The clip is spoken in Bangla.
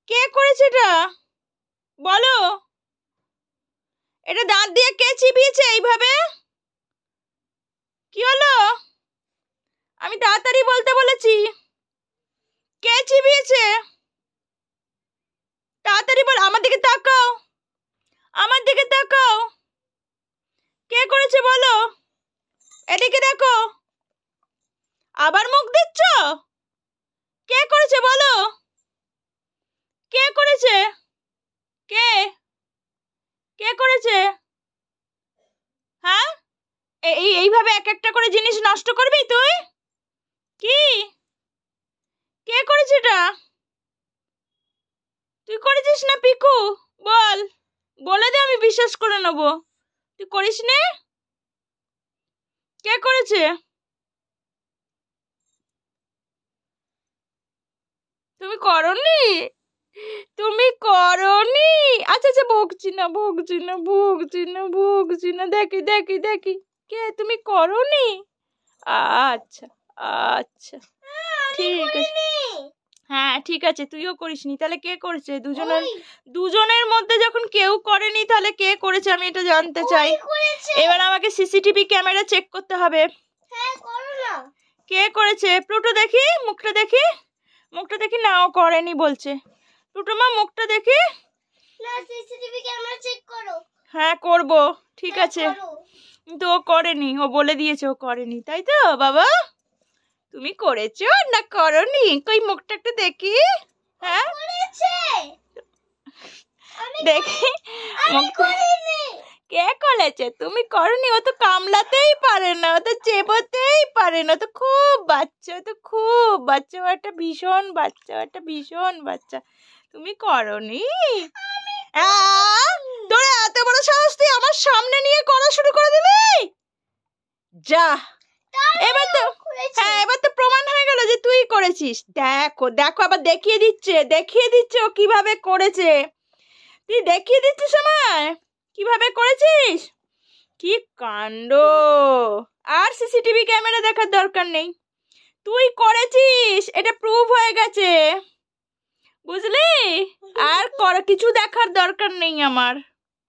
কে করেছে এটা বলো? এটা দাঁত দিয়ে কে চিবিয়েছে এইভাবে? কি হলো? আমি তাড়াতাড়ি বলতে বলেছি। কে চিবিয়েছে? তাড়াতাড়ি বল। আমার দিকে তাকাও, আমার দিকে তাকাও। কে করেছে বলো? এদিকে দেখো। আবার মুখ দিচ্ছ? কে করেছে বলো? কে করেছে? কে কে করেছে? হ্যাঁ, এইভাবে এক একটা করে জিনিস নষ্ট করবি তুই? কি? কে করেছে এটা? তুই করেছিস না পিকু? বল, বলে দে, আমি বিশ্বাস করে নেব। তুই করিস নে? কে করেছে? তুমি করনি? তুমি করনি? আচ্ছা আচ্ছা, ভুগছি না ভুগছি না ভুগছি না ভুগছি না, দেখি দেখি দেখি। কে, তুমি করনি? আচ্ছা আচ্ছা, ঠিক আছে। হ্যাঁ ঠিক আছে, তুইও করিসনি, তাহলে কে করেছে? দুজনের মধ্যে যখন কেউ করেনি, তাহলে কে করেছে আমি এটা জানতে চাই। এবার আমাকে সিসিটিভি ক্যামেরা চেক করতে হবে। কে করেছে? প্লুটো দেখি, মুখটা দেখি, মুখটা দেখি। না, ও করেনি বলছে। প্লুটো মা, মুখটা দেখি। হ্যাঁ করব, ঠিক আছে। কিন্তু ও করেনি, ও বলে দিয়েছে ও করেনি, তাই তো বাবা? তুমি করেছো না করনি? কই মুখটা একটু দেখি। হ্যাঁ দেখি কে করেছে? তুমি করনি? ও তো কামড়াতেই পারে না, ও তো চেবোতেই পারে না, ও তো খুব বাচ্চা, ও তো খুব বাচ্চা, ও একটা ভীষণ বাচ্চা, ও একটা ভীষণ বাচ্চা। তুমি করনি? তোর এত বড় সাহস, তুই আমার সামনে নিয়ে করা শুরু করে দিলি? যা, এবার তো, হ্যাঁ এবার তো প্রমাণ হয়ে গেল যে তুই করেছিস। দেখো দেখো, আবার দেখিয়ে দিচ্ছে ও কিভাবে করেছে। তুই দেখিয়ে দিচ্ছিস আমায় কিভাবে করেছিস। কি কাণ্ড! আর সিসিটিভি ক্যামেরা দেখার দরকার নেই, তুই করেছিস, এটা প্রুভ হয়ে গেছে, বুঝলি? আর কিছু দেখার দরকার নেই আমার।